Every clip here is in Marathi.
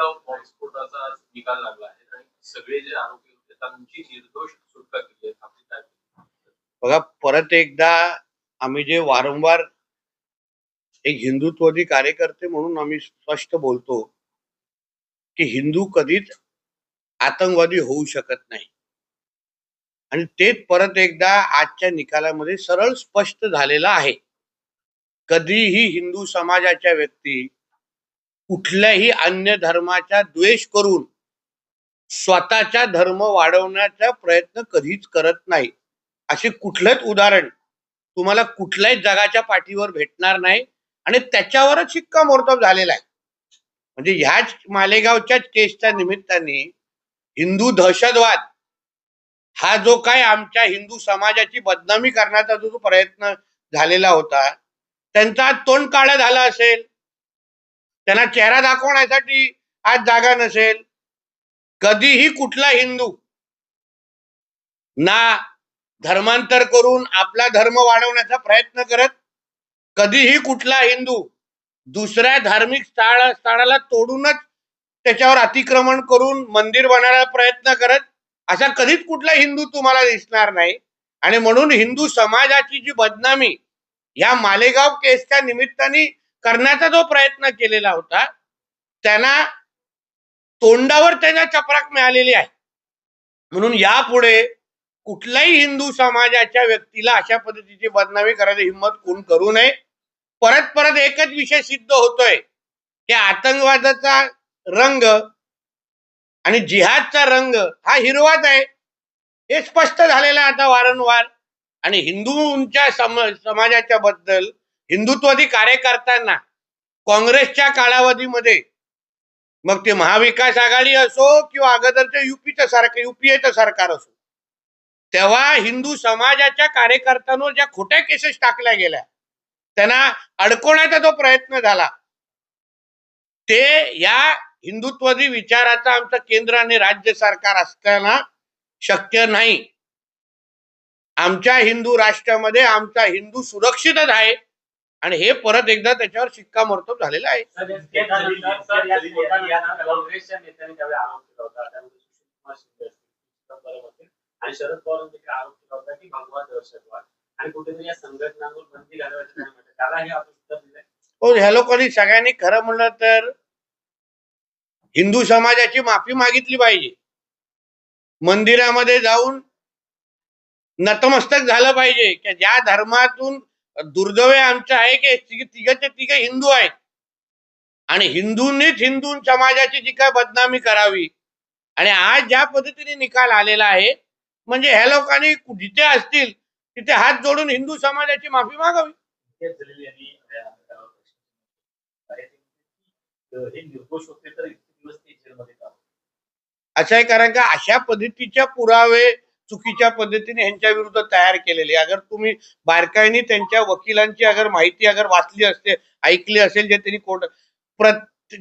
मालेगाव बॉम्बस्फोटाचा आज निकाल लागला आहे आणि सगळे जे आरोपी होते त्यांची निर्दोष सुटका केली आहे. आपली काय बघा, परत एकदा आम्ही जे वारंवार एक हिंदुत्ववादी कार्यकर्ते म्हणून आम्ही स्पष्ट बोलतो की हिंदू कधीच आतंकवादी होऊ शकत नाही, आणि तेच परत एकदा आजच्या निकालामध्ये सरळ स्पष्ट झालेलं आहे. कधीही हिंदू समाजाच्या व्यक्ती कुठल्याही अन्य धर्माचा द्वेष करून स्वतःचा धर्म वाढवण्याचा प्रयत्न कधीच करत नाही. असे कुठलंच उदाहरण तुम्हाला कुठल्याही जगाच्या पाठीवर भेटणार नाही, आणि त्याच्यावरच शिक्कामोर्तब झालेला आहे. म्हणजे ह्याच मालेगावच्याच केसच्या निमित्ताने हिंदू दहशतवाद हा जो काय आमच्या हिंदू समाजाची बदनामी करण्याचा जो प्रयत्न झालेला होता, त्यांचा तोंड काळं झालं असेल, त्यांना चेहरा दाखवण्यासाठी आज जागा नसेल. कधीही कुठला हिंदू ना धर्मांतर करून आपला धर्म वाढवण्याचा प्रयत्न करत, कधीही कुठला हिंदू दुसऱ्या धार्मिक स्थळाला तोडूनच त्याच्यावर अतिक्रमण करून मंदिर बनवायला प्रयत्न करत, असा कधीच कुठला हिंदू तुम्हाला दिसणार नाही. आणि म्हणून हिंदू समाजाची जी बदनामी या मालेगाव केसच्या निमित्ताने करण्याचा जो प्रयत्न केलेला होता, त्यांना तोंडावर त्याच्या चपराक मिळालेली आहे. म्हणून यापुढे कुठल्याही हिंदू समाजाच्या व्यक्तीला अशा पद्धतीची बदनामी करायची हिंमत कोण करू नये. परत परत एकच विषय सिद्ध होतोय की आतंकवादाचा रंग आणि जिहादचा रंग हा हिरवाच आहे, हे स्पष्ट झालेलं आहे आता वारंवार. आणि हिंदूंच्या समाजाच्या बद्दल हिंदुत्ववादी कार्यकर्त्यांना काँग्रेसच्या कालावधीमध्ये, मग ते महाविकास आघाडी असो किंवा अगोदरच्या युपीएचं सरकार असो, तेव्हा हिंदू समाजाच्या कार्यकर्त्यांवर ज्या खोट्या केसेस टाकल्या गेल्या, त्यांना अडकवण्याचा जो प्रयत्न झाला, ते या हिंदुत्ववादी विचाराचा आमचं केंद्र आणि राज्य सरकार असताना शक्य नाही. आमच्या हिंदू राष्ट्रामध्ये आमचा हिंदू सुरक्षितच आहे, आणि हे परत एकदा त्याच्यावर शिक्कामोर्तब झालेलं आहे. काँग्रेसच्या नेत्यांनी त्यावेळी आरोप केला होता, आणि शरद पवारांनी देखील आरोप केला होता की भगवा दहशतवाद आणि कुठेतरी या संघटनांवर बंदी घालवायची त्याला हे आपण उत्तर दिलंय. हो, ह्या लोकांनी सगळ्यांनी खरं म्हणलं तर हिंदू समाजाची माफी मागितली पाहिजे, मंदिरामध्ये जाऊन नतमस्तक झालं पाहिजे की ज्या धर्मातून दुर्दैव आमचं आहे की तिघचे तिघे हिंदू आहेत, आणि हिंदूंनीच हिंदू समाजाची जी काय बदनामी करावी. आणि आज ज्या पद्धतीने निकाल आलेला आहे, म्हणजे ह्या लोकांनी जिथे असतील तिथे हात जोडून हिंदू समाजाची माफी मागावी. असं आहे, कारण का अशा पद्धतीच्या पुरावे चुकीच्या पद्धतीने यांच्या विरुद्ध तयार केलेले. अगर तुम्ही बारकाईने त्यांच्या वकिलांची अगर माहिती अगर वाचली असते, ऐकली असेल, जे त्यांनी कोर्ट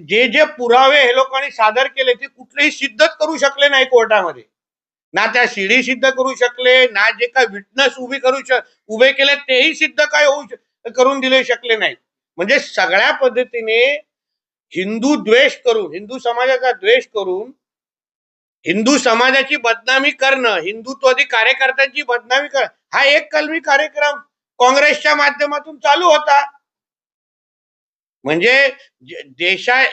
जे पुरावे हे लोकांनी सादर केले ते कुठलेही सिद्धच करू शकले नाही कोर्टामध्ये. ना त्या सीडी सिद्ध करू शकले, ना जे काय विटनेस उभे केले तेही सिद्ध काय करून दिले शकले नाही. म्हणजे सगळ्या पद्धतीने हिंदू द्वेष करून, हिंदू समाजाचा द्वेष करून हिंदू समाजाची बदनामी करणं, हिंदुत्ववादी कार्यकर्त्यांची बदनामी करणं, हा एक कलमी कार्यक्रम काँग्रेसच्या माध्यमातून चालू होता. म्हणजे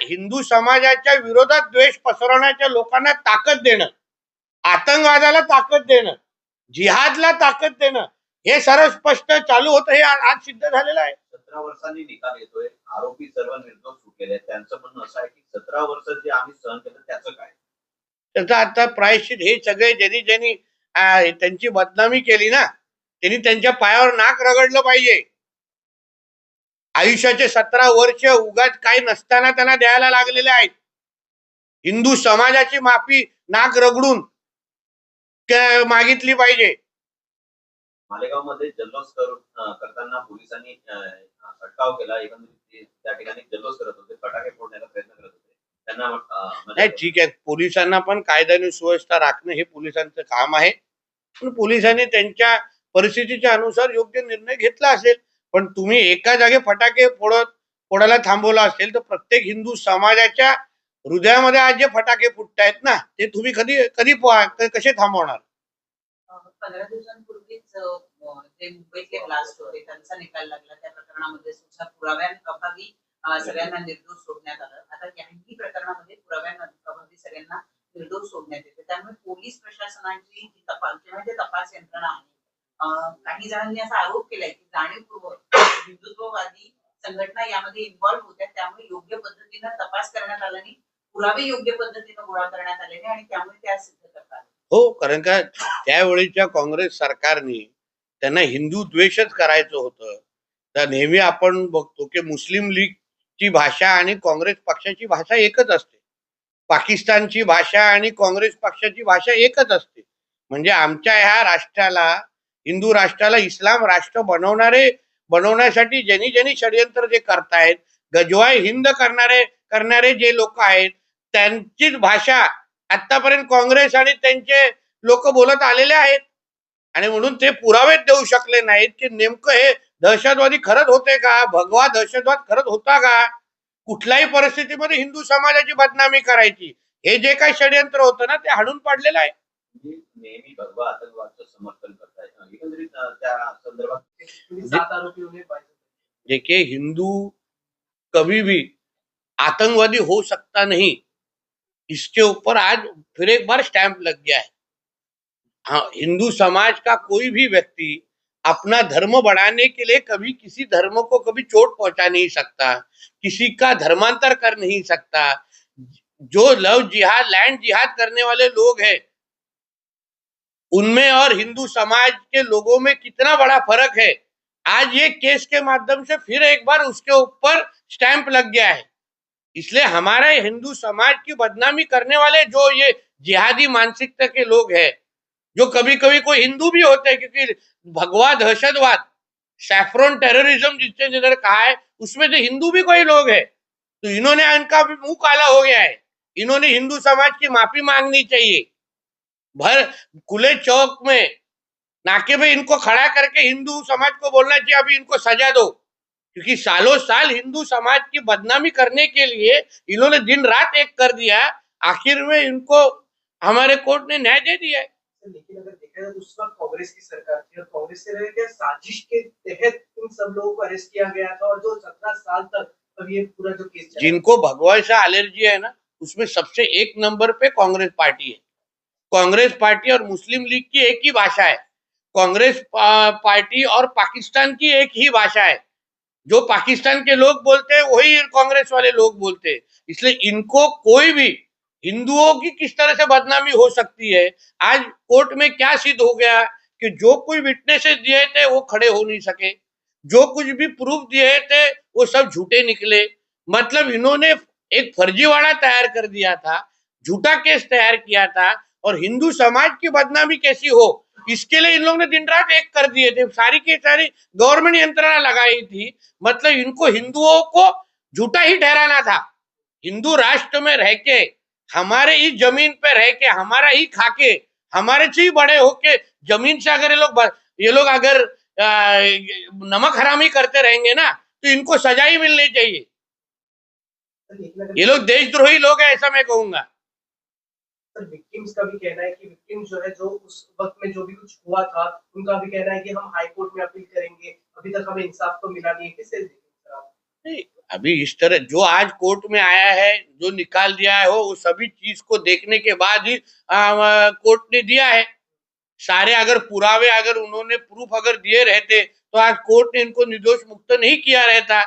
हिंदू समाजाच्या विरोधात द्वेष पसरवण्याच्या लोकांना ताकद देणं, आतंकवादाला ताकद देणं, जिहादला ताकद देणं, हे सर्व स्पष्ट चालू होतं. हे आज सिद्ध झालेलं आहे. 17 वर्षांनी निकाल येतोय, आरोपी सर्व निर्दोष सुटलेले. त्यांचं म्हणणं असं आहे की 17 वर्ष जे आम्ही सहन केलं त्याचं काय, त्याचं आता प्रायश्चित हे सगळे ज्यांनी त्यांची बदनामी केली ना, त्यांनी त्यांच्या पायावर नाक रगडलं पाहिजे. आयुष्याचे 17 वर्ष उगाच काही नसताना त्यांना द्यायला लागलेले आहेत. हिंदू समाजाची माफी नाक रगडून मागितली पाहिजे. मालेगावमध्ये जल्लोष करताना पोलिसांनी अटकाव केला. एकंदरीत त्या ठिकाणी जल्लोष करत होते, फटाके फोडण्याचा प्रयत्न करत होते. त्यांना नाही, ठीक आहे, पोलिसांना पण कायदा आणि सुव्यवस्था राखणं हे पोलिसांचं काम आहे. पण पोलिसांनी त्यांच्या परिस्थितीच्या अनुसार योग्य निर्णय घेतला असेल. पण तुम्ही एका जागे फटाके फोडायला थांबवला असेल तर प्रत्येक हिंदू समाजाच्या हृदयामध्ये आज जे फटाके फुटतायत ना, ते तुम्ही कधी कधी कसे थांबवणार? 15 दिवसांपूर्वीच जे मुंबईतले ब्लास्ट होते त्यांचा निकाल लागला. त्या प्रकरणामध्ये सुद्धा पुराव्यांअभावी सगळ्यांना निर्दोष सोडण्यात आलं. आता याही प्रकरणामध्ये पुराव्यांअभावी सगळ्यांना निर्दोष सोडण्यात येते. त्यामुळे पोलीस प्रशासनाची जी तपास किंवा जे तपास यंत्रणा आहे, काही जणांनी असा आरोप केलाय की जाणीवपूर्वक हिंदुत्ववादी संघटना यामध्ये इन्व्हॉल्व्ह होत्या. त्यामुळे योग्य पद्धतीनं तपास करण्यात आला नाही, पुरावे योग्य पद्धतीनं गोळा करण्यात आले नाही आणि त्यामुळे त्या सिद्ध करतात. हो, कारण का त्यावेळेच्या काँग्रेस सरकारने त्यांना हिंदू द्वेषच करायचं होतं. तर नेहमी आपण बघतो की मुस्लिम लीगची भाषा आणि काँग्रेस पक्षाची भाषा एकच असते. पाकिस्तानची भाषा आणि काँग्रेस पक्षाची भाषा एकच असते. म्हणजे आमच्या ह्या राष्ट्राला, हिंदू राष्ट्राला इस्लाम राष्ट्र बनवण्यासाठी ज्यांनी ज्यांनी षडयंत्र जे करतायत, गजवाय हिंद करणारे जे लोक आहेत, त्यांचीच भाषा आतापर्यंत काँग्रेस आणि त्यांचे लोक बोलत आलेले आहेत. आणि म्हणून ते पुरावेच देऊ शकले नाहीत की नेमकं हे दहशतवादी खरंच होते का, भगवा दहशतवाद खरंच होता का, कुठल्याही परिस्थितीमध्ये हिंदू समाजाची बदनामी करायची, हे जे काही षडयंत्र होतं ना, ते हाणून पाडलेलं आहे. नेहमी भगवा आतंकवादचं समर्थन करताय. एकंदरीत त्या संदर्भात तुम्ही 7 आरोपी होणे पाहिजे. देखिए, हिंदू कभी भी आतंकवादी हो सकता नहीं, इसके ऊपर आज फिर एक बार स्टैंप लग गया है. हाँ, हिंदू समाज का कोई भी व्यक्ति अपना धर्म बढ़ाने के लिए कभी किसी धर्म को कभी चोट पहुंचा नहीं सकता, किसी का धर्मांतर कर नहीं सकता. जो लव जिहाद, लैंड जिहाद करने वाले लोग हैं, उनमें और हिंदू समाज के लोगों में कितना बड़ा फर्क है, आज ये केस के माध्यम से फिर एक बार उसके ऊपर स्टैंप लग गया है. इसलिए हमारे हिंदू समाज की बदनामी करने वाले जो ये जिहादी मानसिकता के लोग हैं, जो कभी कभी कोई हिंदू भी होते हैं, क्योंकि भगवा दहशतवाद, सैफ्रॉन टेररिज्म जिसने जिधर कहा है, उसमें तो हिंदू भी कोई लोग हैं. तो इन्होंने, इनका भी मुंह काला हो गया है. इन्होंने हिंदू समाज की माफी मांगनी चाहिए. भर खुले चौक में नाके पे इनको खड़ा करके हिंदू समाज को बोलना चाहिए अभी इनको सजा दो, क्योंकि सालों साल हिंदू समाज की बदनामी करने के लिए इन्होंने दिन रात एक कर दिया. आखिर में इनको हमारे कोर्ट ने न्याय दे दिया है. लेकिन अगर देखा जाए तो उस वक्त कांग्रेस की सरकार थी और कांग्रेस से रहे क्या साजिश के तहत इन सब लोगों को अरेस्ट किया गया था और जो 17 साल तक अब ये पूरा जो केस चला, जिनको भगवा से एलर्जी है ना, उसमें सबसे एक नंबर पे कांग्रेस पार्टी है. कांग्रेस पार्टी और मुस्लिम लीग की एक ही भाषा है. कांग्रेस पार्टी और पाकिस्तान की एक ही भाषा है. जो पाकिस्तान के लोग बोलते हैं वही कांग्रेस वाले लोग बोलते हैं. इसलिए इनको कोई भी हिंदुओं की किस तरह से बदनामी हो सकती है. आज कोर्ट में क्या सिद्ध हो गया कि जो कोई विटनेसेस दिए थे वो खड़े हो नहीं सके, जो कुछ भी प्रूफ दिए थे वो सब झूठे निकले. मतलब इन्होंने एक फर्जीवाड़ा तैयार कर दिया था, झूठा केस तैयार किया था, और हिंदू समाज की बदनामी कैसी हो इसके लिए इन लोगों ने दिन रात एक कर दिए थे. सारी की सारी गवर्नमेंट यंत्रणा लगाई थी. मतलब इनको हिंदुओं को झूठा ही ठहराना था. हिंदू राष्ट्र में रह के, हमारे ही जमीन पे रह के, हमारा ही खाके, हमारे से ही बड़े होके जमीन से अगर ये लोग अगर नमक हरामी करते रहेंगे ना, तो इनको सजा ही मिलनी चाहिए. ये लोग देशद्रोही लोग हैं, ऐसा मैं कहूंगा. विक्टिम्स का भी कहना है कि विक्टिम जो है, जो उस वक्त में जो भी कुछ हुआ था, उनका भी कहना है कि हम हाई कोर्ट में अपील करेंगे, अभी तक हमें इंसाफ तो मिला नहीं है. किससे नहीं, अभी इस तरह जो आज कोर्ट में आया है, जो निकाल दिया है, वो सभी चीज को देखने के बाद ही कोर्ट ने दिया है. सारे अगर पुरावे, अगर उन्होंने प्रूफ अगर दिए रहते तो आज कोर्ट ने इनको निर्दोष मुक्त नहीं किया रहता.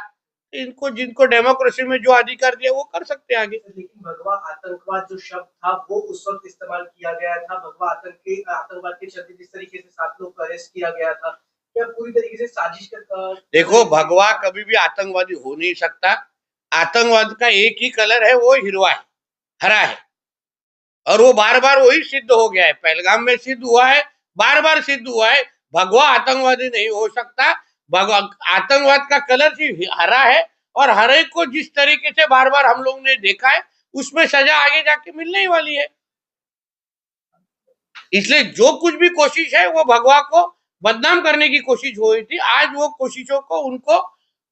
इनको, जिनको डेमोक्रेसी में जो अधिकार दिया वो कर सकते हैं आगे. लेकिन भगवा आतंकवाद जो शब्द था वो उस वक्त इस्तेमाल किया गया था. भगवा आतंकवाद के चलते जिस तरीके से 7 लोग को अरेस्ट किया गया था, क्या पूरी तरीके से साजिश का? देखो, भगवा कभी भी आतंकवादी हो नहीं सकता. आतंकवाद का एक ही कलर है, वो हिरवा है, हरा है. और वो बार बार वही सिद्ध हो गया है. पहलगाम में सिद्ध हुआ है, बार बार सिद्ध हुआ है. भगवा आतंकवादी नहीं हो सकता. आतंकवाद का कलर सिर्फ हरा है, और हरे को जिस तरीके से बार बार हम लोग ने देखा है, उसमें सजा आगे जाके मिलने ही वाली है. इसलिए जो कुछ भी कोशिश है वो भगवा को बदनाम करने की कोशिश हुई थी. आज वो कोशिशों को उनको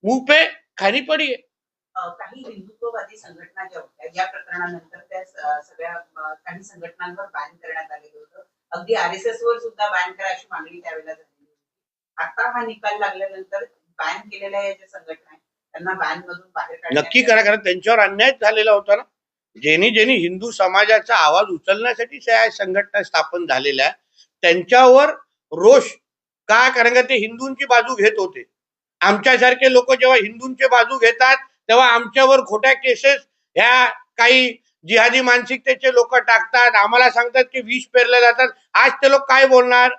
मुंह पे खानी पड़ी है. काही हिंदुत्ववादी संघटना ज्या होत्या या प्रकरणानंतर त्या सगळ्या काही संघटनांवर बॅन करण्यात आलेलं होतं. अगदी RSS वर सुद्धा बॅन करा अशी मागणी त्यावेळेला झाली होती. आता हा निकाल लागल्यानंतर बॅन केलेल्या या ज्या संघटना आहेत त्यांना बॅन मधून बाहेर नक्की करा, कारण त्यांच्यावर अन्याय झालेला होता ना. ज्यांनी हिंदू समाजाचा आवाज उचलण्यासाठी त्या संघटना स्थापन झालेल्या त्यांच्यावर रोष का, कारण का ते हिंदूंची बाजू घेत होते. आमच्यासारखे लोक जेव्हा हिंदूंची बाजू घेतात तेव्हा आमच्यावर खोट्या केसेस ह्या काही जिहादी मानसिकतेचे लोक टाकतात, आम्हाला सांगतात की विष पेरले जातात. आज ते लोक काय बोलणार?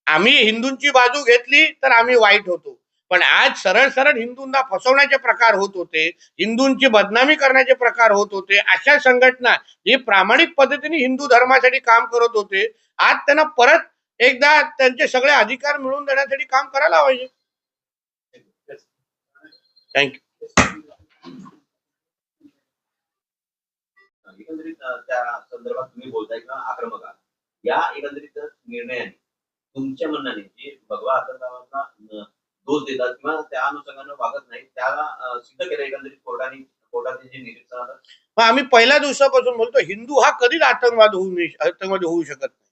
आम्ही हिंदूंची बाजू घेतली तर आम्ही वाईट होतो, पण आज सरळ सरळ हिंदूंना फसवण्याचे प्रकार होत होते, हिंदूंची बदनामी करण्याचे प्रकार होत होते. अशा संघटना जी प्रामाणिक पद्धतीने हिंदू धर्मासाठी काम करत होते, आज त्यांना परत एकदा त्यांचे सगळे अधिकार मिळवून देण्यासाठी काम करायला पाहिजे. थँक्यू. एकंदरीत त्या संदर्भात तुम्ही बोलताय किंवा आक्रमक आहात, या एकंदरीत निर्णयाने तुमच्या म्हणण्याने जे भगवा आतंकवादाला दोष देतात किंवा त्या अनुषंगाने वागत नाही त्याला सिद्ध केलं एकंदरीत कोर्टाचे जे निरीक्षण आलं. मग आम्ही पहिल्या दिवसापासून बोलतो हिंदू हा कधीच आतंकवादी होऊ शकत नाही.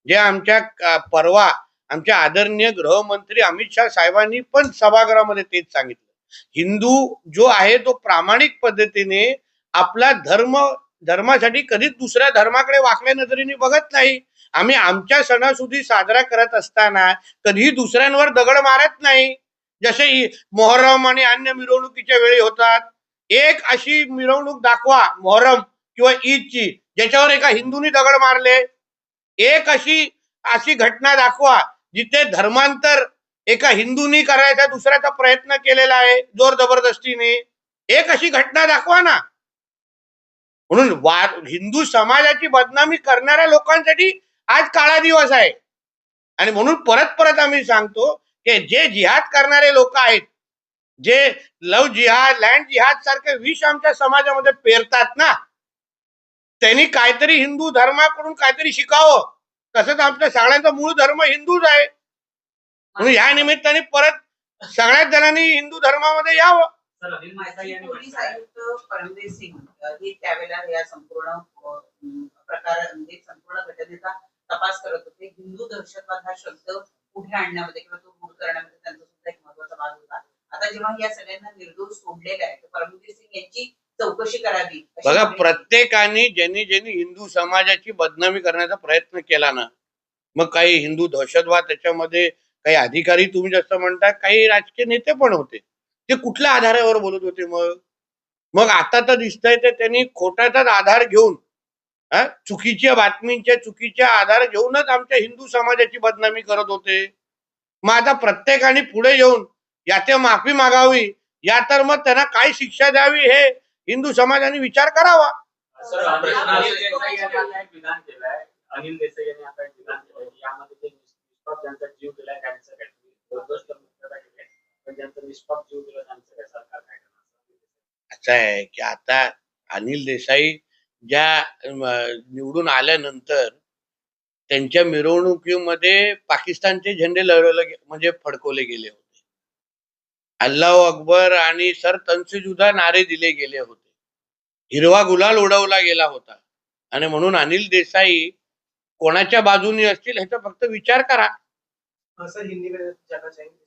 जे आमच्या परवा आमच्या आदरणीय गृहमंत्री अमित शाह साहेबांनी पण सभागृहामध्ये तेच सांगितलं, हिंदू जो आहे तो प्रामाणिक पद्धतीने आपला धर्मासाठी कधीच दुसऱ्या धर्माकडे वाकड्या नजरेने बघत नाही. आम्ही आमच्या सणासुदी साजरा करत असताना कधीही दुसऱ्यांवर दगड मारत नाही. जसे मोहरम आणि अन्य मिरवणुकीच्या वेळी होतात, एक अशी मिरवणूक दाखवा मोहरम किंवा ईदची ज्याच्यावर एका हिंदूंनी दगड मारले. एक अशी घटना दाखवा जिथे धर्मांतर एका हिंदूंनी करायचा दुसऱ्याचा प्रयत्न केलेला आहे जोर जबरदस्तीने. एक अशी घटना दाखवा ना. म्हणून हिंदू समाजाची बदनामी करणाऱ्या लोकांसाठी आज काळा दिवस आहे. आणि म्हणून परत परत आम्ही सांगतो की जे जिहाद करणारे लोक आहेत, जे लव जिहाद लँड जिहाद सारखे विष आमच्या समाजामध्ये पेरतात ना, त्यांनी काहीतरी हिंदू धर्माकडून काहीतरी शिकावं. तसंच आमच्या सगळ्यांचा मूळ धर्म हिंदूच आहे. म्हणून या निमित्ताने परत सगळ्याच जणांनी हिंदू धर्मामध्ये यावं. पोलीस आयुक्त परमवीर सिंग हे त्यावेळेला या संपूर्ण प्रकार म्हणजे संपूर्ण घटनेचा तपास करत होते. हिंदू दहशतवाद हा शब्द पुढे आणण्यामध्ये किंवा तो दूर करण्यामध्ये त्यांचा सुद्धा एक महत्वाचा भाग होता. आता जेव्हा या सगळ्यांना निर्दोष सोडलेला आहे तर परमवीर सिंग यांची चौकशी करावी. बघा, प्रत्येकाने ज्यांनी हिंदू समाजाची बदनामी करण्याचा प्रयत्न केला ना, मग काही हिंदू दहशतवाद त्याच्यामध्ये काही अधिकारी तुम्ही जसं म्हणता काही राजकीय नेते पण होते, ते कुठल्या आधारावर बोलत होते? मग आता तर दिसतंय ते त्यांनी खोटाचाच आधार घेऊन चुकीच्या बातमींच्या चुकीच्या आधार घेऊनच आमच्या हिंदू समाजाची बदनामी करत होते. मग आता प्रत्येकाने पुढे येऊन या ते माफी मागावी, या तर मग त्यांना काय शिक्षा द्यावी हे हिंदू समाजाने विचार करावा. विधान केलंय अनिल देसाई यांनी आता विधान केलंय यामध्ये जे निष्पाप ज्यांचा जीव गेलाय त्यांच्यासाठी पण ज्यांचा निष्पाप जीव गेला त्यांचं सरकार काय करणार? असं आहे की आता अनिल देसाई ज्या निवडून आल्यानंतर त्यांच्या मिरवणुकीमध्ये पाकिस्तानचे झेंडे म्हणजे फडकवले गेले होते. अल्लाह अकबर आणि सर तन्सेजुदा नारे दिले गेले होते. हिरवा गुलाल उडवला गेला होता. आणि म्हणून अनिल देसाई कोणाच्या बाजूने असतील ह्याचा फक्त विचार करा. सर हिंदी में जाना चाहेंगे।